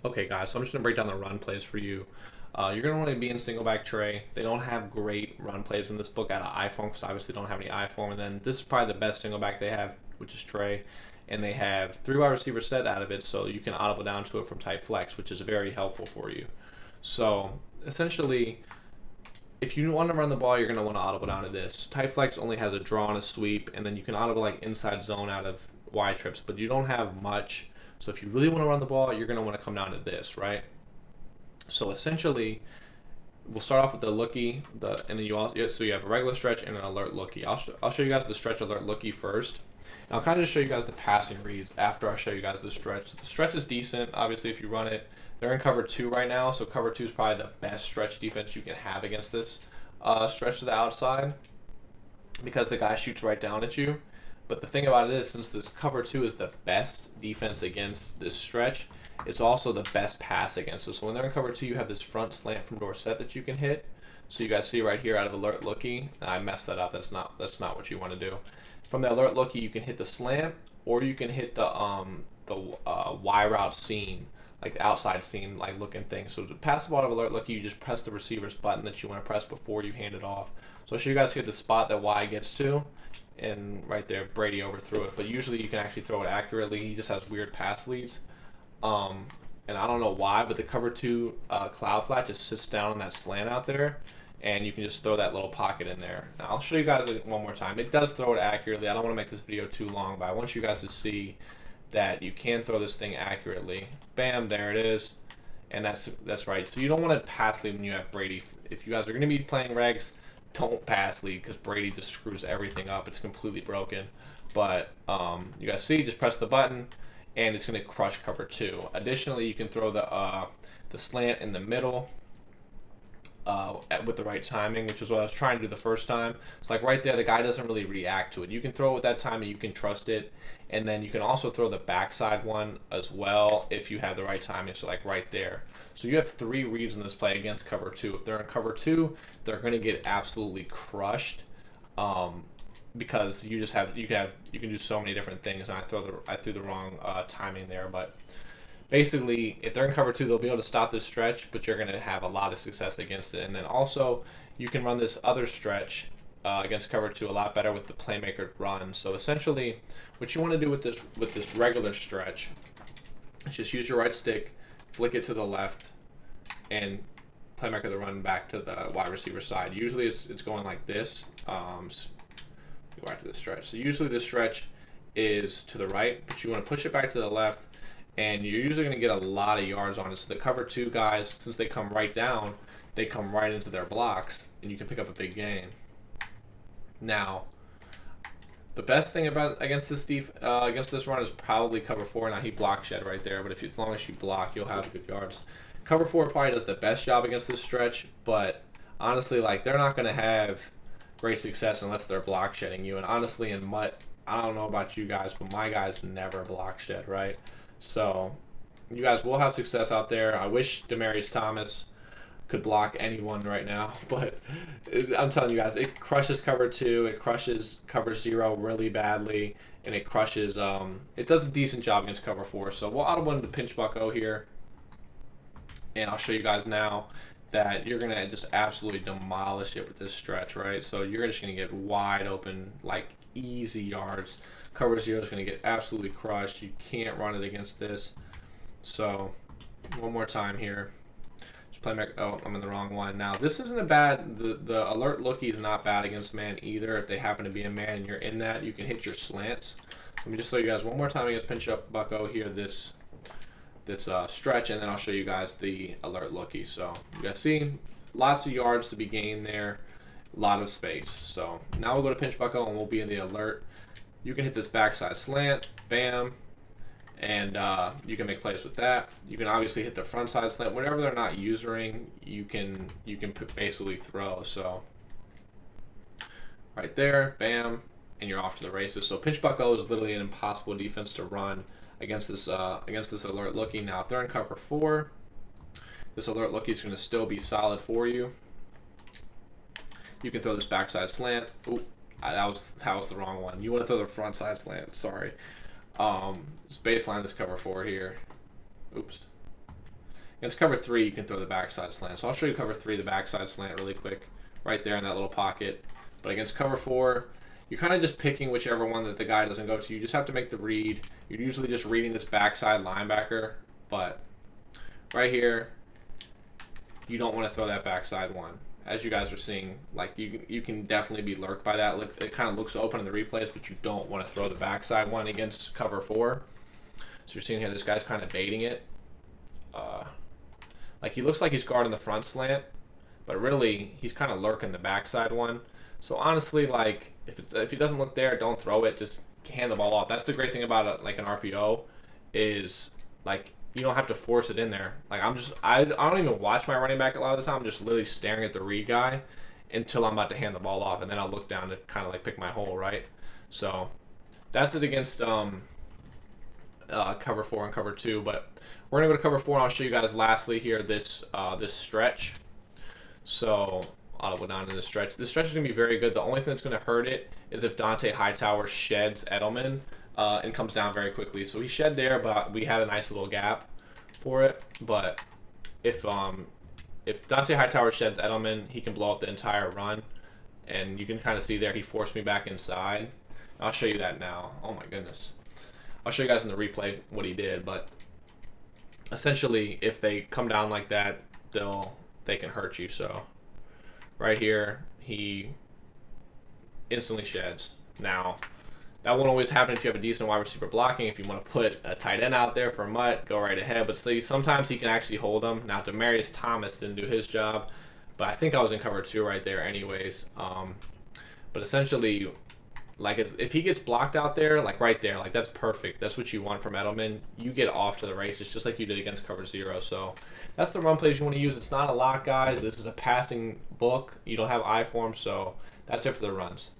Okay, guys, so I'm just going to break down the run plays for you. You're going to want to be in single back tray. They don't have great run plays in this book out of iPhone because obviously don't have any iPhone. And then this is probably the best single back they have, which is tray. And they have three wide receiver set out of it, so you can audible down to it from tight flex, which is very helpful for you. So essentially, if you want to run the ball, you're going to want to audible down to this. Tight flex only has a draw and a sweep, and then you can audible like inside zone out of Y trips, but you don't have much. So if you really want to run the ball, you're going to want to come down to this, right? So essentially, we'll start off with the lookie, and then you also so you have a regular stretch and an alert lookie. I'll show you guys the stretch alert lookie first. And I'll kind of just show you guys the passing reads after I show you guys the stretch. The stretch is decent, obviously, if you run it. They're in cover two right now, so cover two is probably the best stretch defense you can have against this stretch to the outside because the guy shoots right down at you. But the thing about it is, since the cover two is the best defense against this stretch, it's also the best pass against it. So when they're in cover two, you have this front slant from Dorsett that you can hit. So you guys see right here out of alert lookie. I messed that up. That's not what you want to do. From the alert lookie, you can hit the slant, or you can hit the Y route seam, like the outside seam, like looking thing. So to pass the ball out of alert lookie, you just press the receiver's button that you want to press before you hand it off. So I'll show you guys here the spot that Y gets to, and right there Brady overthrew it. But usually you can actually throw it accurately. He just has weird pass leads. And I don't know why, but the cover two cloud flat just sits down on that slant out there, and you can just throw that little pocket in there. Now I'll show you guys it one more time. It does throw it accurately. I don't want to make this video too long, but I want you guys to see that you can throw this thing accurately. Bam, there it is, and that's right. So you don't want to pass lead when you have Brady. If you guys are going to be playing regs, don't pass lead because Brady just screws everything up. It's completely broken. But you guys see, just press the button, and it's going to crush cover two. Additionally, you can throw the slant in the middle with the right timing, which is what I was trying to do the first time. It's like right there, the guy doesn't really react to it. You can throw it with that timing, you can trust it, and then you can also throw the backside one as well if you have the right timing. So like right there. So you have three reads in this play against cover two. If they're in cover two, they're going to get absolutely crushed. Because you can do so many different things, and I threw the wrong timing there, but basically if they're in cover two, they'll be able to stop this stretch, but you're going to have a lot of success against it. And then also you can run this other stretch against cover two a lot better with the playmaker run. So essentially what you want to do with this regular stretch is just use your right stick, flick it to the left, and playmaker the run back to the wide receiver side. Usually it's going like this. Go back to the stretch. So usually the stretch is to the right, but you want to push it back to the left, and you're usually going to get a lot of yards on it. So the cover two guys, since they come right down, they come right into their blocks, and you can pick up a big gain. Now, the best thing against this run is probably cover four. Now he block shed right there, but as long as you block, you'll have good yards. Cover four probably does the best job against this stretch, but honestly, like they're not going to have great success unless they're block shedding you. And honestly, in Mutt, I don't know about you guys, but my guys never block shed, right? So you guys will have success out there. I wish Demaryius Thomas could block anyone right now, but I'm telling you guys, it crushes cover two, it crushes cover zero really badly, and it crushes it does a decent job against cover four. So we'll audible into pinch bucko here, and I'll show you guys now that you're going to just absolutely demolish it with this stretch, right? So you're just going to get wide open, like easy yards. Cover zero is going to get absolutely crushed. You can't run it against this. So one more time here. Just play oh, I'm in the wrong one. Now this isn't a bad, the alert lookie is not bad against man either. If they happen to be a man and you're in that, you can hit your slants. Let me just show you guys one more time against pinch up bucko here, this stretch, and then I'll show you guys the alert lookie. So you guys see lots of yards to be gained there, a lot of space. So now we'll go to pinch bucko and we'll be in the alert. You can hit this backside slant, bam, and you can make plays with that. You can obviously hit the front side slant. Whatever they're not using, you can basically throw. So right there, bam, and you're off to the races. So pinch bucko is literally an impossible defense to run against this alert lookie. Now if they're in cover four, this alert lookie is going to still be solid for you. You can throw this backside slant. Ooh, that was the wrong one. You want to throw the front side slant. Sorry. Just baseline this cover four here. Oops. Against cover 3, you can throw the backside slant. So I'll show you cover 3, the backside slant really quick, right there in that little pocket. But against cover 4, you're kind of just picking whichever one that the guy doesn't go to. You just have to make the read. You're usually just reading this backside linebacker, but right here, you don't want to throw that backside one. As you guys are seeing, like you can definitely be lurked by that. It kind of looks open in the replays, but you don't want to throw the backside one against cover 4. So you're seeing here, this guy's kind of baiting it. Like he looks like he's guarding the front slant, but really he's kind of lurking the backside one. So honestly, like if he doesn't look there, don't throw it. Just hand the ball off. That's the great thing about like an RPO, is like you don't have to force it in there. Like I don't even watch my running back a lot of the time. I'm just literally staring at the read guy until I'm about to hand the ball off, and then I'll look down to kind of like pick my hole, right? So that's it against cover 4 and cover 2. But we're gonna go to cover 4, and I'll show you guys lastly here this stretch. So I'll go down to this stretch. This stretch is gonna be very good. The only thing that's gonna hurt it is if Dante Hightower sheds Edelman and comes down very quickly. So he shed there, but we had a nice little gap for it. But if Dante Hightower sheds Edelman, he can blow up the entire run, and you can kind of see there he forced me back inside. I'll show you that now. Oh my goodness. I'll show you guys in the replay what he did, but essentially if they come down like that, they can hurt you. So right here, he instantly sheds. Now, that won't always happen if you have a decent wide receiver blocking. If you want to put a tight end out there for Mutt, go right ahead. But see, sometimes he can actually hold him. Now, Demaryius Thomas didn't do his job, but I think I was in cover 2 right there anyways. But essentially, like if he gets blocked out there, like right there, like that's perfect. That's what you want from Edelman. You get off to the races just like you did against cover 0. So that's the run plays you want to use. It's not a lot, guys. This is a passing book. You don't have I form, so that's it for the runs.